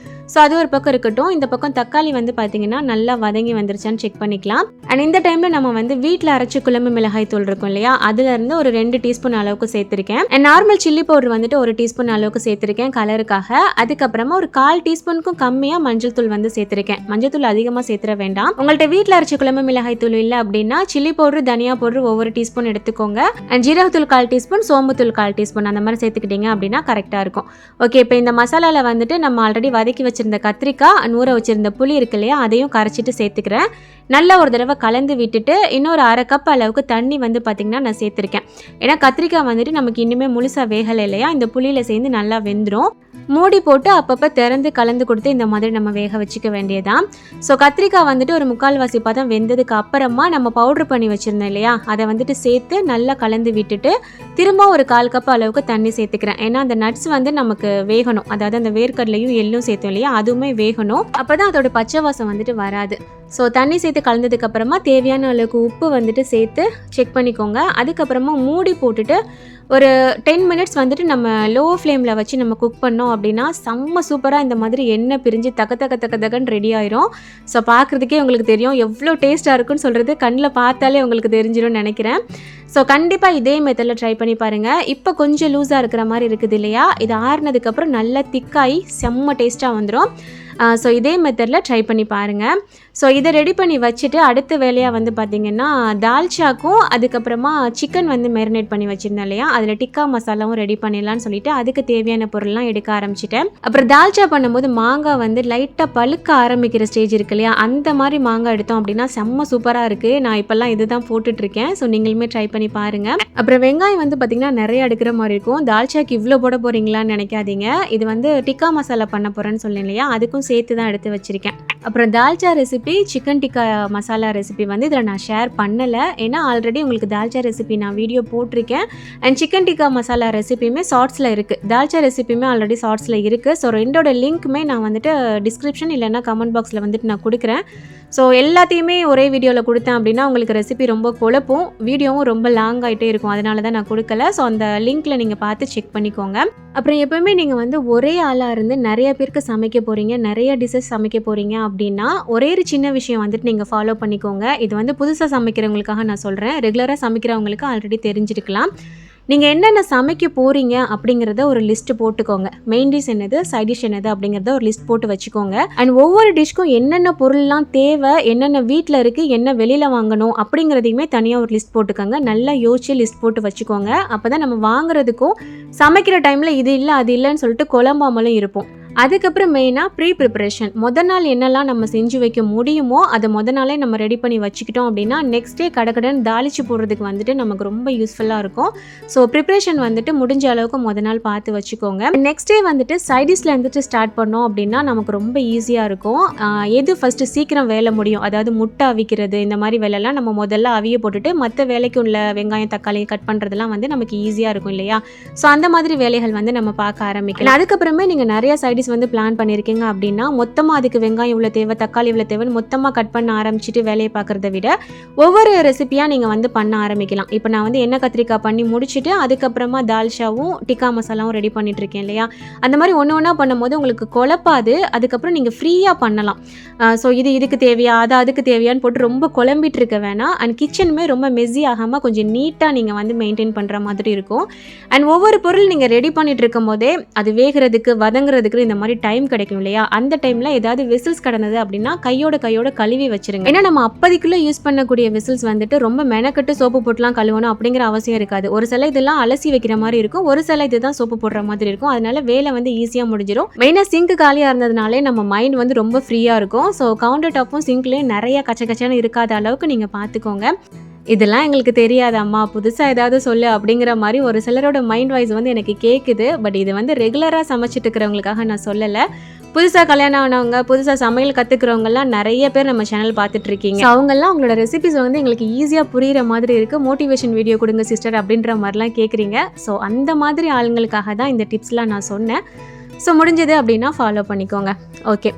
ஸோ அது ஒரு பக்கம் இருக்கட்டும். இந்த பக்கம் தக்காளி வந்து பார்த்திங்கன்னா நல்லா வதங்கி வந்துருச்சான்னு செக் பண்ணிக்கலாம். அண்ட் இந்த டைமில் நம்ம வந்து வீட்டில் அரைச்சி குழம்பு மிளகாய் தூள் இருக்கும் இல்லையா, அதுலேருந்து ஒரு 2 டீஸ்பூன் அளவுக்கு சேர்த்துருக்கேன். அண்ட் நார்மல் சில்லி பவுடர் வந்துட்டு 1 டீஸ்பூன் அளவுக்கு சேர்த்துருக்கேன் கலருக்காக. அதுக்கப்புறமா ஒரு 1/4 டீஸ்பூனுக்கும் கம்மியாக மஞ்சள் தூள் வந்து சேர்த்துருக்கேன். மஞ்சள் தூள் அதிகமாக சேர்த்துற வேண்டாம். உங்கள்கிட்ட வீட்டில் அரைச்சி குழம்பு மிளகாய் தூள் இல்லை அப்படின்னா சில்லி பவுடர், தனியா பவுடர் ஒவ்வொரு டீஸ்பூன் எடுத்துக்கோங்க. அண்ட் ஜீரகத்தூள் 1/4 டீஸ்பூன், சோம்புத்தூள் 1/4 டீஸ்பூன் அந்த மாதிரி சேர்த்துக்கிட்டீங்க அப்படின்னா கரெக்டாக இருக்கும். ஓகே, இப்போ இந்த மசாலாவில் வந்துட்டு நம்ம ஆல்ரெடி வதக்கி வச்சிருந்த கத்திரிக்காய், ஊற வச்சிருந்த புளி இருக்கு இல்லையா, அதையும் கரைச்சிட்டு சேர்த்துக்கிறேன். நல்லா ஒரு தடவை கலந்து விட்டுட்டு இன்னொரு 1/2 கப் அளவுக்கு தண்ணி வந்து பார்த்திங்கன்னா நான் சேர்த்துருக்கேன். ஏன்னா கத்திரிக்காய் வந்துட்டு நமக்கு இன்னுமே முழுசாக வேகலை இல்லையா, இந்த புளியில் சேர்ந்து நல்லா வெந்துடும். மூடி போட்டு அப்பப்போ திறந்து கலந்து கொடுத்து இந்த மாதிரி நம்ம வேக வச்சுக்க வேண்டியதான். ஸோ கத்திரிக்காய் வந்துட்டு ஒரு 1/4 பதம் வெந்ததுக்கு அப்புறமா நம்ம பவுட்ரு பண்ணி வச்சுருந்தோம் இல்லையா, அதை வந்துட்டு சேர்த்து நல்லா கலந்து விட்டுட்டு திரும்ப ஒரு 1/4 கப் அளவுக்கு தண்ணி சேர்த்துக்கிறேன். ஏன்னா அந்த நட்ஸ் வந்து நமக்கு வேகணும், அதாவது அந்த வேர்க்கடலையும் எள்ளும் சேர்த்தோம் இல்லையா, அதுவுமே வேகணும். அப்போ தான் அதோட பச்சை வாசம் வந்துட்டு வராது. ஸோ தண்ணி சேர்த்து கலந்ததுக்கு அப்புறமா தேவையான அளவுக்கு உப்பு வந்துட்டு சேர்த்து செக் பண்ணிக்கோங்க. அதுக்கப்புறமா மூடி போட்டுட்டு ஒரு 10 மினிட்ஸ் வந்துட்டு நம்ம லோ ஃப்ளேமில் வச்சு நம்ம குக் பண்ணோம் அப்படின்னா செம்ம சூப்பராக இந்த மாதிரி எண்ணெய் பிரிஞ்சு தக்கன்னு ரெடி ஆயிரும். ஸோ பார்க்குறதுக்கே உங்களுக்கு தெரியும் எவ்வளோ டேஸ்ட்டாக இருக்குன்னு சொல்கிறது கண்ணில் பார்த்தாலே உங்களுக்கு தெரிஞ்சிடும்னு நினைக்கிறேன். ஸோ கண்டிப்பாக இதே மெத்தடில் ட்ரை பண்ணி பாருங்கள். இப்போ கொஞ்சம் லூஸாக இருக்கிற மாதிரி இருக்குது இல்லையா, இது ஆறுனதுக்கப்புறம் நல்லா திக்காகி செம்ம டேஸ்ட்டாக வந்துடும். ஸோ இதே மெத்தடில் ட்ரை பண்ணி பாருங்கள். ஸோ இதை ரெடி பண்ணி வச்சுட்டு அடுத்த வேலையாக வந்து பார்த்திங்கன்னா தால்ச்சாக்கும் அதுக்கப்புறமா சிக்கன் வந்து மேரினேட் பண்ணி வச்சுருந்தேன் இல்லையா, அதில் டிக்கா மசாலாவும் ரெடி பண்ணிடலான்னு சொல்லிட்டு அதுக்கு தேவையான பொருள்லாம் எடுக்க ஆரம்பிச்சிட்டேன். அப்புறம் தால்ச்சா பண்ணும்போது மாங்காய் வந்து லைட்டாக பழுக்க ஆரம்பிக்கிற ஸ்டேஜ் இருக்கு இல்லையா, அந்த மாதிரி மாங்காய் எடுத்தோம் அப்படின்னா செம்ம சூப்பராக இருக்குது. நான் இப்போல்லாம் இது தான் போட்டுட்ருக்கேன். ஸோ நீங்களுமே ட்ரை பண்ணி பாருங்கள். அப்புறம் வெங்காயம் வந்து பார்த்திங்கன்னா நிறைய எடுக்கிற மாதிரி இருக்கும். தால்ச்சாக்கு இவ்வளோ போட போகிறீங்களான்னு நினைக்காதீங்க. இது வந்து டிக்கா மசாலா பண்ண போகிறேன்னு சொன்னேன் இல்லையா, அதுக்கும் சேர்த்து தான் எடுத்து வச்சுருக்கேன். அப்புறம் dalcha recipe, chicken tikka masala recipe வந்து இதில் நான் ஷேர் பண்ணலை. ஏன்னா ஆல்ரெடி உங்களுக்கு தால்ச்சா ரெசிபி நான் வீடியோ போட்டிருக்கேன். அண்ட் சிக்கன் டிக்கா மசாலா ரெசிபியுமே ஷார்ட்ஸில் இருக்குது, தால்ச்சா ரெசிபியுமே ஆல்ரெடி ஷார்ட்ஸில் இருக்குது. ஸோ ரெண்டோட லிங்க்குமே நான் வந்துட்டு டிஸ்கிரிப்ஷன் இல்லைன்னா கமெண்ட் பாக்ஸில் வந்துட்டு நான் கொடுக்குறேன். ஸோ எல்லாத்தையுமே ஒரே வீடியோவில் கொடுத்தேன் அப்படின்னா உங்களுக்கு ரெசிபி ரொம்ப குழப்பும், வீடியோவும் ரொம்ப லாங் ஆகிட்டே இருக்கும். அதனால தான் நான் கொடுக்கல. ஸோ அந்த லிங்க்கில் நீங்கள் பார்த்து செக் பண்ணிக்கோங்க. அப்புறம் எப்போவுமே நீங்கள் வந்து ஒரே ஆளாக இருந்து நிறைய பேருக்கு சமைக்க போகிறீங்க, நிறைய டிஷ்ஷஸ் சமைக்க போகிறீங்க அப்படின்னா ஒரே ஒரு சின்ன விஷயம் வந்துட்டு நீங்கள் ஃபாலோ பண்ணிக்கோங்க. இது வந்து புதுசாக சமைக்கிறவங்களுக்காக நான் சொல்கிறேன். ரெகுலராக சமைக்கிறவங்களுக்கு ஆல்ரெடி தெரிஞ்சிருக்கலாம். நீங்கள் என்னென்ன சமைக்க போகிறீங்க அப்படிங்கிறத ஒரு லிஸ்ட்டு போட்டுக்கோங்க. மெயின் டிஷ் என்னது, சைட் டிஷ் என்னது அப்படிங்கிறத ஒரு லிஸ்ட் போட்டு வச்சுக்கோங்க. அண்ட் ஒவ்வொரு டிஷ்க்கும் என்னென்ன பொருள்லாம் தேவை, என்னென்ன வீட்டில் இருக்குது, என்ன வெளியில் வாங்கணும் அப்படிங்கிறதையுமே தனியாக ஒரு லிஸ்ட் போட்டுக்கோங்க. நல்லா யோசிச்சு லிஸ்ட் போட்டு வச்சுக்கோங்க. அப்போ தான் நம்ம வாங்குறதுக்கும் சமைக்கிற டைமில் இது இல்லை அது இல்லைன்னு சொல்லிட்டு குழம்பாமலும் இருப்போம். அதுக்கப்புறம் மெயினாக ப்ரிப்ரேஷன். நாள் என்னெல்லாம் நம்ம செஞ்சு வைக்க முடியுமோ அதை நாளே நம்ம ரெடி பண்ணி வச்சுக்கிட்டோம் அப்படின்னா நெக்ஸ்ட் டே கடகடன் தாளிச்சு போடுறதுக்கு வந்துட்டு நமக்கு ரொம்ப யூஸ்ஃபுல்லாக இருக்கும். ஸோ ப்ரிப்ரேஷன் வந்துட்டு முடிஞ்ச அளவுக்கு நாள் பார்த்து வச்சுக்கோங்க. நெக்ஸ்ட் டே வந்துட்டு சைடிஷில் வந்துட்டு ஸ்டார்ட் பண்ணோம் அப்படின்னா நமக்கு ரொம்ப ஈஸியாக இருக்கும். எது ஃபஸ்ட்டு சீக்கிரம் வேலை முடியும், அதாவது முட்டை அவிக்கிறது இந்த மாதிரி வேலைலாம் நம்ம முதல்ல அவிய போட்டுட்டு மற்ற வேலைக்கு உள்ள வெங்காயம் தக்காளி கட் பண்ணுறதுலாம் வந்து நமக்கு ஈஸியாக இருக்கும் இல்லையா? ஸோ அந்த மாதிரி வேலைகள் வந்து நம்ம பார்க்க ஆரம்பிக்கலாம். அதுக்கப்புறமே நீங்கள் நிறைய சைடிஷ் வந்து பிளான் பண்ணியிருக்கீங்க அப்படின்னா மொத்தமாக அதுக்கு வெங்காயம் இவ்வளோ தேவை, தக்காளி இவ்வளோ தேவைன்னு மொத்தமாக கட் பண்ண ஆரம்பிச்சுட்டு வேலையை பார்க்குறத விட ஒவ்வொரு ரெசிபியாக நீங்கள் வந்து பண்ண ஆரம்பிக்கலாம். இப்போ நான் வந்து எண்ணெய் கத்திரிக்காய் பண்ணி முடிச்சுட்டு அதுக்கப்புறமா தால்ஷாவும் டிக்கா மசாலாவும் ரெடி பண்ணிட்டு இருக்கேன் இல்லையா? அந்த மாதிரி ஒன்று ஒன்றா பண்ணும்போது உங்களுக்கு குழப்பாது. அதுக்கப்புறம் நீங்கள் ஃப்ரீயாக பண்ணலாம். ஸோ இதுக்கு தேவையா, அதுக்கு தேவையான்னு போட்டு ரொம்ப குழம்பிட்டு இருக்க வேணாம். அண்ட் கிச்சனுமே ரொம்ப மெஸ்ஸி ஆகாமல் கொஞ்சம் நீட்டாக நீங்கள் வந்து மெயின்டைன் பண்ணுற மாதிரி இருக்கும். அண்ட் ஒவ்வொரு பொருள் நீங்கள் ரெடி பண்ணிட்டு இருக்கும் போதே அது வேகிறதுக்கு வதங்குறதுக்கு இந்த மாதிரி டைம் கிடைக்கும் இல்லையா? அந்த டைம்ல ஏதாவது விசில்ஸ் கடந்தது அப்படின்னா கையோட கழுவி வச்சிருங்க. ஏன்னா நம்ம அப்போதைக்குள்ள யூஸ் பண்ணக்கூடிய விசில்ஸ் வந்துட்டு ரொம்ப மெனக்கட்டு சோப்பு போட்டுலாம் கழுவணும் அப்படிங்கிற அவசியம் இருக்காது. ஒரு சில இதெல்லாம் அலசி வைக்கிற மாதிரி இருக்கும், ஒரு சில இதுதான் சோப்பு போடுற மாதிரி இருக்கும். அதனால வேலை வந்து ஈஸியாக முடிஞ்சிடும். மெயினாக சிங்க் காலியாக இருந்ததுனாலே நம்ம மைண்ட் வந்து ரொம்ப ஃப்ரீயாக இருக்கும். ஸோ கவுண்டர் டாப்பும் சிங்க்லேயும் நிறைய கச்சன்னு இருக்காத அளவுக்கு நீங்கள் பார்த்துக்கோங்க. இதெல்லாம் எங்களுக்கு தெரியாதம்மா, புதுசாக ஏதாவது சொல்லு அப்படிங்கிற மாதிரி ஒரு சிலரோட மைண்ட் வாய்ஸ் வந்து எனக்கு கேட்குது. பட் இது வந்து ரெகுலராக சமைச்சிட்டு இருக்கிறவங்களுக்காக நான் சொல்லலை. புதுசாக கல்யாணம் ஆனவங்க, புதுசாக சமையல் கற்றுக்கிறவங்கலாம் நிறைய பேர் நம்ம சேனல் பார்த்துட்ருக்கீங்க. அவங்கெல்லாம் அவங்களோட ரெசிபிஸ் வந்து எங்களுக்கு ஈஸியாக புரிகிற மாதிரி இருக்குது. மோட்டிவேஷன் வீடியோ கொடுங்க சிஸ்டர் அப்படின்ற மாதிரிலாம் கேட்குறீங்க. ஸோ அந்த மாதிரி ஆளுங்களுக்காக தான் இந்த டிப்ஸ்லாம் நான் சொன்னேன். ஸோ முடிஞ்சது அப்படின்னா ஃபாலோ பண்ணிக்கோங்க. ஓகே.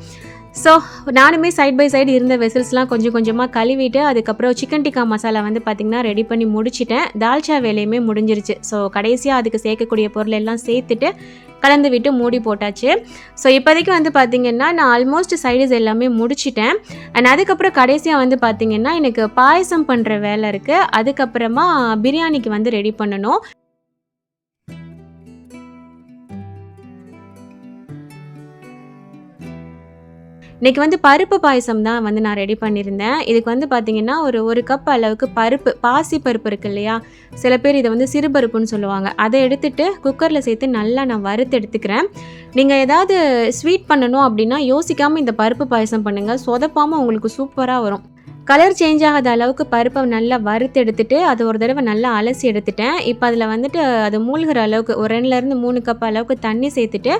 ஸோ நானுமே சைட் பை சைடு இருந்த வெசல்ஸ்லாம் கொஞ்சம் கொஞ்சமாக கழுவிட்டு அதுக்கப்புறம் சிக்கன் டிக்கா மசாலா வந்து பார்த்திங்கன்னா ரெடி பண்ணி முடிச்சிட்டேன். தால்ச்சா வேலையுமே முடிஞ்சிருச்சு. ஸோ கடைசியாக அதுக்கு சேர்க்கக்கூடிய பொருள் எல்லாம் சேர்த்துட்டு கலந்து விட்டு மூடி போட்டாச்சு. ஸோ இப்போதைக்கு வந்து பார்த்திங்கன்னா நான் ஆல்மோஸ்ட் சைடிஸ் எல்லாமே முடிச்சிட்டேன். அண்ட் அதுக்கப்புறம் கடைசியாக வந்து பார்த்திங்கன்னா எனக்கு பாயசம் பண்ணுற வேலை இருக்குது. அதுக்கப்புறமா பிரியாணிக்கு வந்து ரெடி பண்ணணும். இன்றைக்கி வந்து பருப்பு பாயசம் தான் வந்து நான் ரெடி பண்ணியிருந்தேன். இதுக்கு வந்து பார்த்திங்கன்னா ஒரு கப் அளவுக்கு பருப்பு, பாசி பருப்பு இருக்குது இல்லையா? சில பேர் இதை வந்து சிறுபருப்புன்னு சொல்லுவாங்க. அதை எடுத்துகிட்டு குக்கரில் சேர்த்து நல்லா நான் வறுத்து எடுத்துக்கிறேன். நீங்கள் ஏதாவது ஸ்வீட் பண்ணணும் அப்படின்னா யோசிக்காமல் இந்த பருப்பு பாயசம் பண்ணுங்கள். சொதப்பாமல் உங்களுக்கு சூப்பராக வரும். கலர் சேஞ்ச் ஆகாத அளவுக்கு பருப்பை நல்லா வறுத்து எடுத்துகிட்டு அது ஒரு தடவை நல்லா அலசி எடுத்துட்டேன். இப்போ அதில் வந்துட்டு அது மூழ்கிற அளவுக்கு ஒரு 2லேருந்து 3 கப் அளவுக்கு தண்ணி சேர்த்துட்டு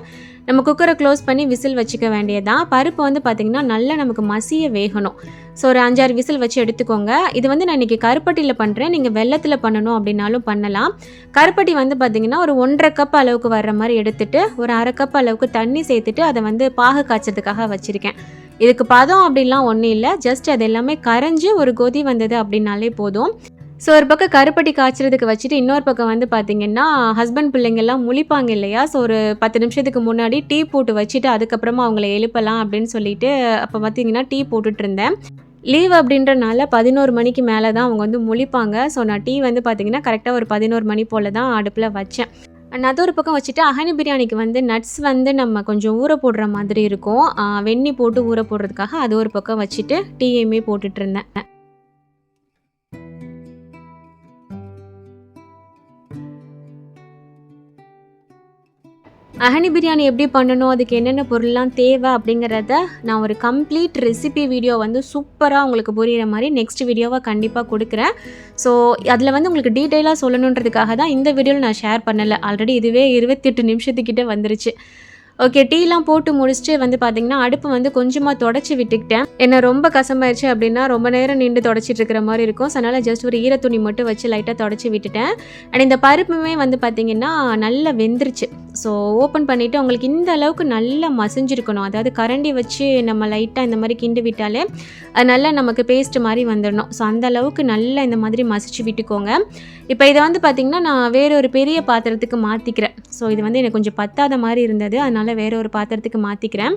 நம்ம குக்கரை க்ளோஸ் பண்ணி விசில் வச்சுக்க வேண்டியதான். பருப்பு வந்து பார்த்திங்கன்னா நல்லா நமக்கு மசிய வேகணும். ஸோ ஒரு 5-6 விசில் வச்சு எடுத்துக்கோங்க. இது வந்து நான் இன்றைக்கி கருப்பட்டியில் பண்ணுறேன். நீங்கள் வெல்லத்தில் பண்ணணும் அப்படின்னாலும் பண்ணலாம். கருப்பட்டி வந்து பார்த்திங்கன்னா ஒரு 1.5 கப் அளவுக்கு வர்ற மாதிரி எடுத்துகிட்டு ஒரு 1/2 கப் அளவுக்கு தண்ணி சேர்த்துட்டு அதை வந்து பாகு காய்ச்சறதுக்காக வச்சுருக்கேன். இதுக்கு பதம் அப்படின்லாம் ஒன்றும் இல்லை, ஜஸ்ட் அது எல்லாமே கரைஞ்சி ஒரு கொதி வந்தது அப்படின்னாலே போதும். ஸோ ஒரு பக்கம் கருப்பட்டி காய்ச்சறதுக்கு வச்சுட்டு இன்னொரு பக்கம் வந்து பார்த்திங்கன்னா ஹஸ்பண்ட் பிள்ளைங்கள்லாம் முழிப்பாங்க இல்லையா? ஸோ ஒரு 10 நிமிஷத்துக்கு முன்னாடி டீ போட்டு வச்சுட்டு அதுக்கப்புறமா அவங்கள எழுப்பலாம் அப்படின்னு சொல்லிட்டு அப்போ பார்த்திங்கன்னா டீ போட்டுட்டு இருந்தேன். லீவ் அப்படின்றனால 11 மணிக்கு மேலே தான் அவங்க வந்து முழிப்பாங்க. ஸோ நான் டீ வந்து பார்த்திங்கன்னா கரெக்டாக ஒரு 11 மணி போல் தான் அடுப்பில் வச்சேன். அது ஒரு பக்கம் வச்சுட்டு அஹனி பிரியாணிக்கு வந்து நட்ஸ் வந்து நம்ம கொஞ்சம் ஊற போடுற மாதிரி இருக்கும். வெந்நி போட்டு ஊற போடுறதுக்காக அது ஒரு பக்கம் வச்சுட்டு டீயுமே போட்டுட்டு இருந்தேன். அஹனி பிரியாணி எப்படி பண்ணணும், அதுக்கு என்னென்ன பொருள்லாம் தேவை அப்படிங்கிறத நான் ஒரு கம்ப்ளீட் ரெசிபி வீடியோ வந்து சூப்பராக உங்களுக்கு புரிகிற மாதிரி நெக்ஸ்ட் வீடியோவாக கண்டிப்பாக கொடுக்குறேன். ஸோ அதில் வந்து உங்களுக்கு டீட்டெயிலாக சொல்லணுன்றதுக்காக தான் இந்த வீடியோவில் நான் ஷேர் பண்ணலை. ஆல்ரெடி இதுவே 28 நிமிஷத்துக்கிட்ட வந்துருச்சு. ஓகே, டீலாம் போட்டு முடிச்சுட்டு வந்து பார்த்திங்கன்னா அடுப்பு வந்து கொஞ்சமாக தொடச்சி விட்டுக்கிட்டேன். என்ன ரொம்ப கசமாயிருச்சு அப்படின்னா ரொம்ப நேரம் நின்று தொடச்சிட்டு இருக்கிற மாதிரி இருக்கும். ஸோ அதனால் ஜஸ்ட் ஒரு ஈர துணி மட்டும் வச்சு லைட்டாக தொடச்சி விட்டுட்டேன். அண்ட் இந்த பருப்புமே வந்து பார்த்திங்கன்னா நல்லா வெந்துருச்சு. ஸோ ஓப்பன் பண்ணிவிட்டு உங்களுக்கு இந்த அளவுக்கு நல்லா மசிஞ்சிருக்கணும். அதாவது கரண்டி வச்சு நம்ம லைட்டாக இந்த மாதிரி கிண்டு விட்டாலே அது நல்லா நமக்கு பேஸ்ட் மாதிரி வந்துடணும். ஸோ அந்த அளவுக்கு நல்லா இந்த மாதிரி மசிச்சு விட்டுக்கோங்க. இப்போ இதை வந்து பார்த்திங்கன்னா நான் வேறு ஒரு பெரிய பாத்திரத்துக்கு மாற்றிக்கிறேன். ஸோ இது வந்து எனக்கு கொஞ்சம் பத்தாத மாதிரி இருந்தது, அதனால் வேறு ஒரு பாத்திரத்துக்கு மாற்றிக்கிறேன்.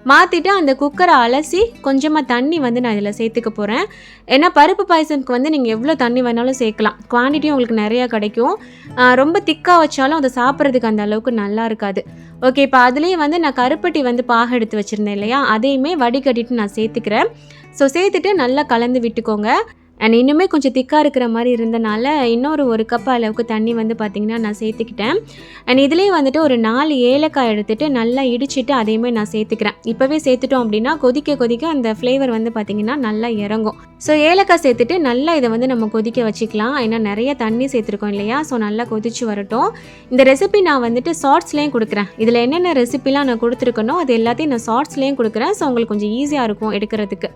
மாற்றிட்டு அந்த குக்கரை அலசி கொஞ்சமாக தண்ணி வந்து நான் இதில் சேர்த்துக்க போகிறேன். ஏன்னா பருப்பு பாயசத்துக்கு வந்து நீங்கள் எவ்வளோ தண்ணி வேணாலும் சேர்க்கலாம், குவான்டிட்டியும் உங்களுக்கு நிறையா கிடைக்கும். ரொம்ப திக்காக வச்சாலும் அதை சாப்பிட்றதுக்கு அந்த அளவுக்கு நல்லா இருக்காது. ஓகே, இப்போ அதுலேயே வந்து நான் கருப்பட்டி வந்து பாகு எடுத்து வச்சுருந்தேன் இல்லையா, அதையுமே வடிகட்டிட்டு நான் சேர்த்துக்கிறேன். ஸோ சேர்த்துட்டு நல்லா கலந்து விட்டுக்கோங்க. அண்ட் இன்னுமே கொஞ்சம் திக்காக இருக்கிற மாதிரி இருந்தனால இன்னொரு 1 கப் அளவுக்கு தண்ணி வந்து பார்த்திங்கன்னா நான் சேர்த்துக்கிட்டேன். அண்ட் இதுலேயே வந்துட்டு ஒரு 4 ஏலக்காய் எடுத்துகிட்டு நல்லா இடிச்சிட்டு அதையுமே நான் சேர்த்துக்கிறேன். இப்போவே சேர்த்துட்டோம் அப்படின்னா கொதிக்க கொதிக்க அந்த ஃப்ளேவர் வந்து பார்த்திங்கன்னா நல்லா இறங்கும். ஸோ ஏலக்காய் சேர்த்துட்டு நல்லா இதை வந்து நம்ம கொதிக்க வச்சுக்கலாம். ஏன்னா நிறைய தண்ணி சேர்த்துருக்கோம் இல்லையா, ஸோ நல்லா கொதிச்சு வரட்டும். இந்த ரெசிபி நான் வந்துட்டு ஷார்ட்ஸ்லேயும் கொடுக்குறேன். இதில் என்னென்ன ரெசிபிலாம் நான் கொடுத்துருக்கணும் அது எல்லாத்தையும் நான் ஷார்ட்ஸ்லேயும் கொடுக்குறேன். ஸோ உங்களுக்கு கொஞ்சம் ஈஸியாக இருக்கும் எடுக்கிறதுக்கு.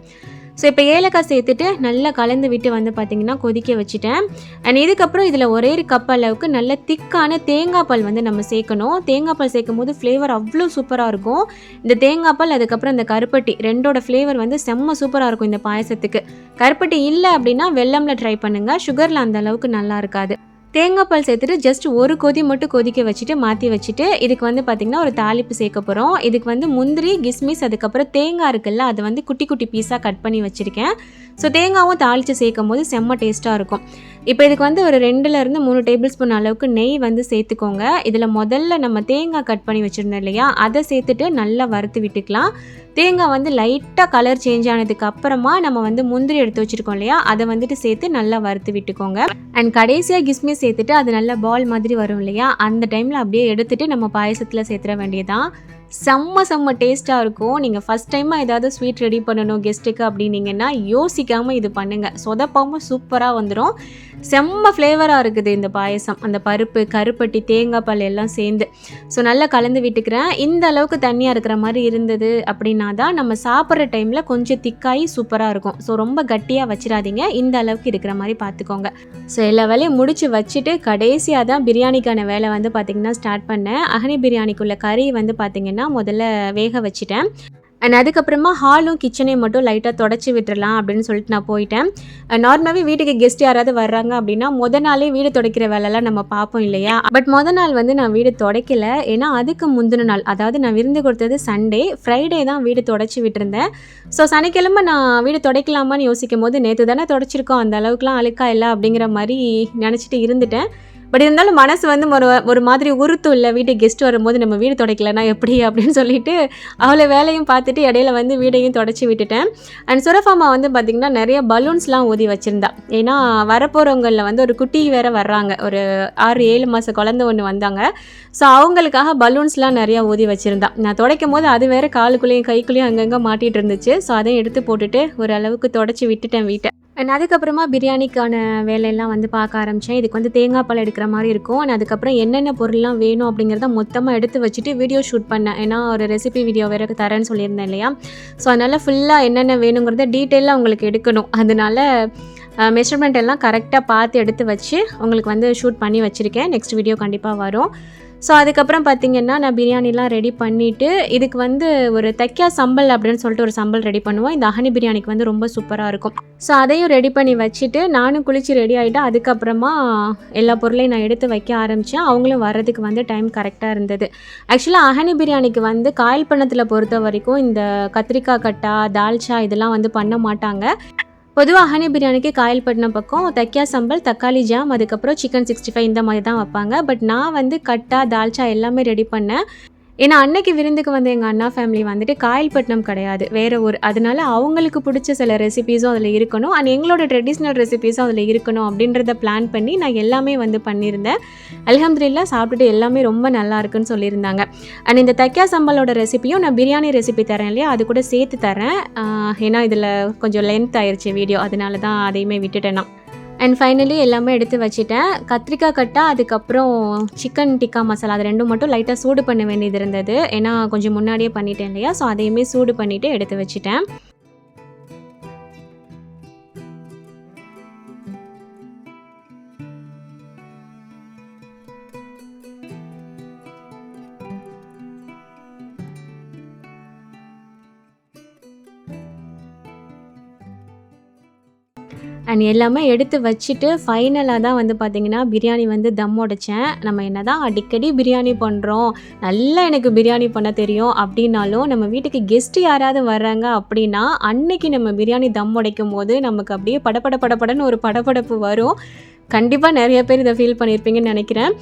ஸோ இப்போ ஏலக்காய் சேர்த்துட்டு நல்லா கலந்து விட்டு வந்து பார்த்திங்கன்னா கொதிக்க வச்சுட்டேன். அண்ட் இதுக்கப்புறம் இதில் ஒரே 1 கப் அளவுக்கு நல்ல திக்கான தேங்காய் பால் வந்து நம்ம சேர்க்கணும். தேங்காய் பால் சேர்க்கும் போது ஃப்ளேவர் அவ்வளோ சூப்பராக இருக்கும். இந்த தேங்காய் பால் அதுக்கப்புறம் இந்த கருப்பட்டி ரெண்டோட ஃப்ளேவர் வந்து செம்ம சூப்பராக இருக்கும் இந்த பாயசத்துக்கு. கருப்பட்டி இல்லை அப்படின்னா வெல்லமில் ட்ரை பண்ணுங்கள், சுகரில் அந்த அளவுக்கு நல்லா இருக்காது. தேங்காய் பால் சேர்த்துட்டு ஜஸ்ட் ஒரு கொதி மட்டும் கொதிக்க வச்சுட்டு மாற்றி வச்சுட்டு இதுக்கு வந்து பார்த்திங்கன்னா ஒரு தாளிப்பு சேர்க்க போகிறோம். இதுக்கு வந்து முந்திரி, கிஸ்மிஸ், அதுக்கப்புறம் தேங்காய் இருக்குல்ல, அதை வந்து குட்டி குட்டி பீஸாக கட் பண்ணி வச்சுருக்கேன். ஸோ தேங்காவும் தாளித்து சேர்க்கும் போது செம்ம டேஸ்ட்டாக இருக்கும். இப்போ இதுக்கு வந்து ஒரு 2லேருந்து 3 டேபிள் ஸ்பூன் அளவுக்கு நெய் வந்து சேர்த்துக்கோங்க. இதில் முதல்ல நம்ம தேங்காய் கட் பண்ணி வச்சுருந்தோம் இல்லையா, அதை சேர்த்துட்டு நல்லா வறுத்து விட்டுக்கலாம். தேங்காய் வந்து லைட்டாக கலர் சேஞ்ச் ஆனதுக்கு அப்புறமா நம்ம வந்து முந்திரி எடுத்து வச்சுருக்கோம் இல்லையா, அதை வந்துட்டு சேர்த்து நல்லா வறுத்து விட்டுக்கோங்க. அண்ட் கடைசியாக கிஸ்மிஸ் சேர்த்துட்டு அது நல்லா பால் மாதிரி வரும் இல்லையா, அந்த டைமில் அப்படியே எடுத்துகிட்டு நம்ம பாயசத்தில் சேர்த்துட வேண்டியதான். செம்ம டேஸ்ட்டாக இருக்கும். நீங்கள் ஃபஸ்ட் டைமாக ஏதாவது ஸ்வீட் ரெடி பண்ணணும் கெஸ்ட்டுக்கு அப்படின்னீங்கன்னா யோசிக்காமல் இது பண்ணுங்கள், சொதப்பாமல் சூப்பராக வந்துடும். செம்ம ஃப்ளேவராக இருக்குது இந்த பாயசம், அந்த பருப்பு, கருப்பட்டி, தேங்காய் பால் எல்லாம் சேர்ந்து. ஸோ நல்லா கலந்து விட்டுக்கிறேன். இந்த அளவுக்கு தண்ணியாக இருக்கிற மாதிரி இருந்தது அப்படின்னா தான் நம்ம சாப்பிட்ற டைமில் கொஞ்சம் திக்காகி சூப்பராக இருக்கும். ஸோ ரொம்ப கட்டியாக வச்சிடாதீங்க, இந்த அளவுக்கு இருக்கிற மாதிரி பார்த்துக்கோங்க. ஸோ எல்லா வேலையும் முடித்து வச்சுட்டு கடைசியாக தான் பிரியாணிக்கான வேலை வந்து பார்த்திங்கன்னா ஸ்டார்ட் பண்ணேன். அகனி பிரியாணிக்குள்ள கறி வந்து பார்த்திங்கன்னா முதல்ல வேக வச்சுட்டேன். அண்ட் அதுக்கப்புறமா ஹாலும் கிச்சனையும் மட்டும் லைட்டாக தொடச்சி விட்டுறலாம் அப்படின்னு சொல்லிட்டு நான் போயிட்டேன். நார்மலாகவே வீட்டுக்கு கெஸ்ட் யாராவது வர்றாங்க அப்படின்னா நாளே வீடு துடைக்கிற வேலைலாம் நம்ம பார்ப்போம் இல்லையா, பட் நாள் வந்து நான் வீடு துடைக்கல. ஏன்னா அதுக்கு முந்தின நாள், அதாவது நான் விருந்து கொடுத்தது சண்டே, ஃப்ரைடே தான் வீடு தொடச்சி விட்டுருந்தேன். ஸோ சனிக்கிழமை நான் வீடு துடைக்கலாமான்னு யோசிக்கும் போது நேற்று தானே தொடச்சிருக்கோம், அந்த அளவுக்குலாம் அழுக்கா இல்லை அப்படிங்கிற மாதிரி நினச்சிட்டு இருந்துட்டேன். பட் இருந்தாலும் மனசு வந்து ஒரு மாதிரி உறுத்தும் இல்லை, வீட்டுக்கு கெஸ்ட் வரும்போது நம்ம வீடு துடைக்கலன்னா எப்படி அப்படின்னு சொல்லிட்டு அவ்வளோ வேலையும் பார்த்துட்டு இடையில வந்து வீடையும் தொடச்சி விட்டுட்டேன். அண்ட் சுரஃபாமா வந்து பார்த்திங்கன்னா நிறைய பலூன்ஸ்லாம் ஊதி வச்சுருந்தா. ஏன்னா வரப்போகிறவங்களில் வந்து ஒரு குட்டி வேறு வர்றாங்க, ஒரு 6-7 மாத குழந்தை ஒன்று வந்தாங்க. ஸோ அவங்களுக்காக பலூன்ஸ்லாம் நிறையா ஊதி வச்சுருந்தா. நான் துடைக்கும் போது அது வேறு காலுக்குள்ளேயும் கைக்குள்ளேயும் அங்கங்கே மாட்டிகிட்டு இருந்துச்சு. ஸோ அதையும் எடுத்து போட்டுட்டு ஓரளவுக்கு தொடச்சி விட்டுட்டேன் வீட்டை. அண்ட் அதுக்கப்புறமா பிரியாணிக்கான வேலையெல்லாம் வந்து பார்க்க ஆரம்பித்தேன். இதுக்கு வந்து தேங்காய் பால் எடுக்கிற மாதிரி இருக்கும். அண்ட் அதுக்கப்புறம் என்னென்ன பொருள்லாம் வேணும் அப்படிங்கிறத மொத்தமாக எடுத்து வச்சுட்டு வீடியோ ஷூட் பண்ணேன். ஏன்னா ஒரு ரெசிபி வீடியோ வேறு தரேன்னு சொல்லியிருந்தேன் இல்லையா, ஸோ அதனால் ஃபுல்லாக என்னென்ன வேணுங்கிறத டீட்டெயிலாக உங்களுக்கு எடுக்கணும். அதனால மெஷர்மெண்ட் எல்லாம் கரெக்டாக பார்த்து எடுத்து வச்சு உங்களுக்கு வந்து ஷூட் பண்ணி வச்சுருக்கேன். நெக்ஸ்ட் வீடியோ கண்டிப்பாக வரும். ஸோ அதுக்கப்புறம் பார்த்திங்கன்னா நான் பிரியாணிலாம் ரெடி பண்ணிவிட்டு இதுக்கு வந்து ஒரு தைக்கா சம்பல் அப்படின்னு சொல்லிட்டு ஒரு சம்பல் ரெடி பண்ணுவோம். இந்த அகனி பிரியாணிக்கு வந்து ரொம்ப சூப்பராக இருக்கும். ஸோ அதையும் ரெடி பண்ணி வச்சுட்டு நானும் குளித்து ரெடி ஆகிட்டேன். அதுக்கப்புறமா எல்லா பொருளையும் நான் எடுத்து வைக்க ஆரம்பித்தேன். அவங்களும் வர்றதுக்கு வந்து டைம் கரெக்டாக இருந்தது. ஆக்சுவலாக அகனி பிரியாணிக்கு வந்து காயல் பண்ணத்தில் பொறுத்த வரைக்கும் இந்த கத்திரிக்காய் கட்டா, தால்ச்சா இதெல்லாம் வந்து பண்ண மாட்டாங்க. பொதுவாக அகனி பிரியாணிக்கு காயல்பட்டினம் பக்கம் தைக்கா சம்பல், தக்காளி ஜாம், அதுக்கப்புறம் சிக்கன் 65 இந்த மாதிரி தான் வைப்பாங்க. பட் நான் வந்து கட்டா, தால்ச்சா எல்லாமே ரெடி பண்ணேன். ஏன்னா அன்னைக்கு விருந்துக்கு வந்து எங்கள் அண்ணா ஃபேமிலி வந்துட்டு காயல்பட்டினம் கிடையாது, வேறு ஊர். அதனால அவங்களுக்கு பிடிச்ச சில ரெசிபீஸும் அதில் இருக்கணும், அண்ட் எங்களோட ட்ரெடிஷ்னல் ரெசிபீஸும் அதில் இருக்கணும் அப்படின்றத பிளான் பண்ணி நான் எல்லாமே வந்து பண்ணியிருந்தேன். அல்ஹம்துலில்லாஹ் சாப்பிட்டுட்டு எல்லாமே ரொம்ப நல்லா இருக்குன்னு சொல்லியிருந்தாங்க. அண்ட் இந்த தைக்கா சம்பளோட ரெசிபியும் நான் பிரியாணி ரெசிபி தரேன் இல்லையா, அது கூட சேர்த்து தரேன். ஏன்னா இதில் கொஞ்சம் லென்த் ஆயிடுச்சு வீடியோ, அதனால தான் அதையுமே விட்டுட்டேன் நான். அண்ட் ஃபைனலி எல்லாமே எடுத்து வச்சுட்டேன். கத்திரிக்காய் கட்டா, அதுக்கப்புறம் சிக்கன் டிக்கா மசாலா, அது ரெண்டும் மட்டும் லைட்டாக சூடு பண்ண வேண்டியது இருந்தது. ஏன்னா கொஞ்சம் முன்னாடியே பண்ணிட்டேன் இல்லையா, ஸோ அதையுமே சூடு பண்ணிவிட்டு எடுத்து வச்சுட்டேன். அண்ட் எல்லாமே எடுத்து வச்சுட்டு ஃபைனலாக தான் வந்து பார்த்திங்கன்னா பிரியாணி வந்து தம் உடைச்சேன். நம்ம என்ன தான் அடிக்கடி பிரியாணி பண்ணுறோம், நல்லா எனக்கு பிரியாணி பண்ண தெரியும் அப்படின்னாலும், நம்ம வீட்டுக்கு கெஸ்ட்டு யாராவது வர்றாங்க அப்படின்னா, அன்னைக்கு நம்ம பிரியாணி தம் உடைக்கும் போது நமக்கு அப்படியே படபடன்னு ஒரு படபடப்பு வரும். கண்டிப்பாக நிறைய பேர் இதை ஃபீல் பண்ணியிருப்பீங்கன்னு நினைக்கிறேன்.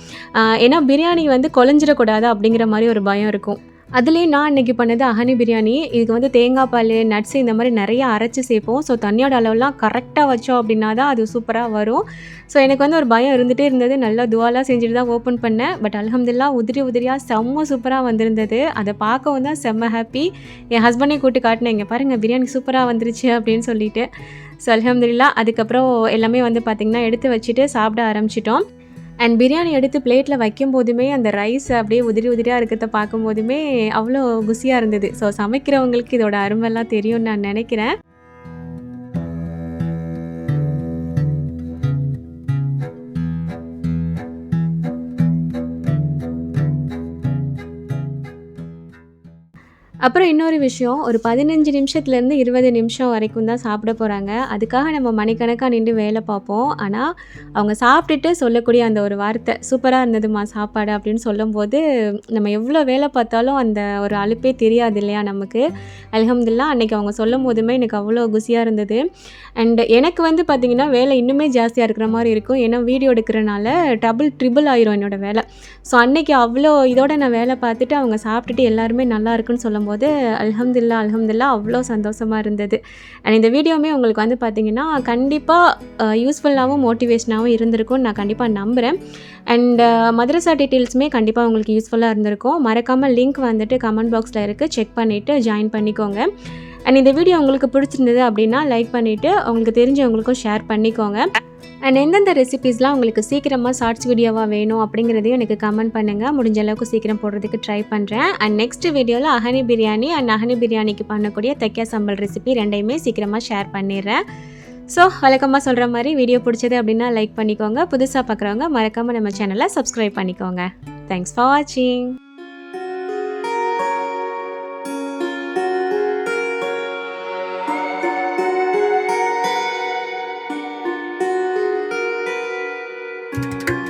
ஏன்னா பிரியாணி வந்து குழஞ்சிடக்கூடாது அப்படிங்கிற மாதிரி ஒரு பயம் இருக்கும். அதுலேயும் நான் இன்றைக்கி பண்ணது அஹனி பிரியாணி. இதுக்கு வந்து தேங்காய் பால், நட்ஸ் இந்த மாதிரி நிறையா அரைச்சி சேர்ப்போம். ஸோ தண்ணியோட அளவுலாம் கரெக்டாக வச்சோம் அப்படின்னா தான் அது சூப்பராக வரும். ஸோ எனக்கு வந்து ஒரு பயம் இருந்துகிட்டே இருந்தது. நல்லா துவாலாம் செஞ்சுட்டு தான் ஓப்பன் பண்ணேன். பட் அல்ஹம்துலில்லாஹ் உதிரியாக செம்ம சூப்பராக வந்திருந்தது. அதை பார்க்கவும் தான் செம்ம ஹாப்பி. என் ஹஸ்பண்டே கூப்பிட்டு காட்டினேன், இங்கே பாருங்கள் பிரியாணி சூப்பராக வந்துருச்சு அப்படின்னு சொல்லிட்டு. ஸோ அல்ஹம்துலில்லாஹ் அதுக்கப்புறம் எல்லாமே வந்து பார்த்திங்கன்னா எடுத்து வச்சுட்டு சாப்பிட ஆரம்பிச்சிட்டோம். அண்ட் பிரியாணி எடுத்து பிளேட்டில் வைக்கும்போதுமே அந்த ரைஸ் அப்படியே உதிரியாக இருக்கிறத பார்க்கும்போதுமே அவ்வளோ குசியாக இருந்தது. ஸோ சமைக்கிறவங்களுக்கு இதோட அருமைலாம் தெரியும்னு நான் நினைக்கிறேன். அப்புறம் இன்னொரு விஷயம், ஒரு 15 நிமிஷத்துலேருந்து 20 நிமிஷம் வரைக்கும் தான் சாப்பிட போகிறாங்க. அதுக்காக நம்ம மணிக்கணக்காக நின்று வேலை பார்ப்போம். ஆனால் அவங்க சாப்பிட்டுட்டு சொல்லக்கூடிய அந்த ஒரு வார்த்தை, சூப்பராக இருந்ததுமா சாப்பாடு அப்படின்னு சொல்லும்போது, நம்ம எவ்வளோ வேலை பார்த்தாலும் அந்த ஒரு அலுப்பே தெரியாது இல்லையா நமக்கு. அல்ஹம்துலில்லாஹ் அன்றைக்கி அவங்க சொல்லும் போதுமே எனக்கு அவ்வளோ குசியாக இருந்தது. அண்ட் எனக்கு வந்து பார்த்திங்கன்னா வேலை இன்னுமே ஜாஸ்தியாக இருக்கிற மாதிரி இருக்கும். ஏன்னா வீடியோ எடுக்கிறனால ட்ரிபிள் ஆயிரும் என்னோடய வேலை. ஸோ அன்றைக்கி அவ்வளோ இதோட நான் வேலை பார்த்துட்டு அவங்க சாப்பிட்டுட்டு எல்லாருமே நல்லா இருக்குன்னு சொல்லும்போது அல்ஹம்துலில்லாஹ் அவ்வளோ சந்தோஷமாக இருந்தது. அண்ட் இந்த வீடியோவுமே உங்களுக்கு வந்து பார்த்திங்கன்னா கண்டிப்பாக யூஸ்ஃபுல்லாகவும் மோட்டிவேஷனாகவும் இருந்திருக்கும்னு நான் கண்டிப்பாக நம்புகிறேன். அண்ட் மதரசா டீட்டெயில்ஸுமே கண்டிப்பாக உங்களுக்கு யூஸ்ஃபுல்லாக இருந்திருக்கும். மறக்காமல் லிங்க் வந்துட்டு கமெண்ட் பாக்ஸில் இருக்குது, செக் பண்ணிவிட்டு ஜாயின் பண்ணிக்கோங்க. அண்ட் இந்த வீடியோ உங்களுக்கு பிடிச்சிருந்தது அப்படின்னா லைக் பண்ணிவிட்டு உங்களுக்கு தெரிஞ்சவங்களுக்கும் ஷேர் பண்ணிக்கோங்க. அண்ட் எந்தெந்த ரெசிபீஸ்லாம் உங்களுக்கு சீக்கிரமாக ஷார்ட்ஸ் வீடியோவாக வேணும் அப்படிங்கிறதையும் எனக்கு கமெண்ட் பண்ணுங்கள். முடிஞ்ச அளவுக்கு சீக்கிரம் போடுறதுக்கு ட்ரை பண்ணுறேன். அண்ட் நெக்ஸ்ட் வீடியோவில் அஹனி பிரியாணி அண்ட் அஹனி பிரியாணிக்கு பண்ணக்கூடிய தைக்கா சம்பல் ரெசிபி ரெண்டையுமே சீக்கிரமாக ஷேர் பண்ணிடுறேன். ஸோ வழக்கமாக சொல்கிற மாதிரி வீடியோ பிடிச்சது அப்படின்னா லைக் பண்ணிக்கோங்க. புதுசாக பார்க்குறவங்க மறக்காமல் நம்ம சேனலை சப்ஸ்கிரைப் பண்ணிக்கோங்க. தேங்க்ஸ் ஃபார் வாட்சிங். you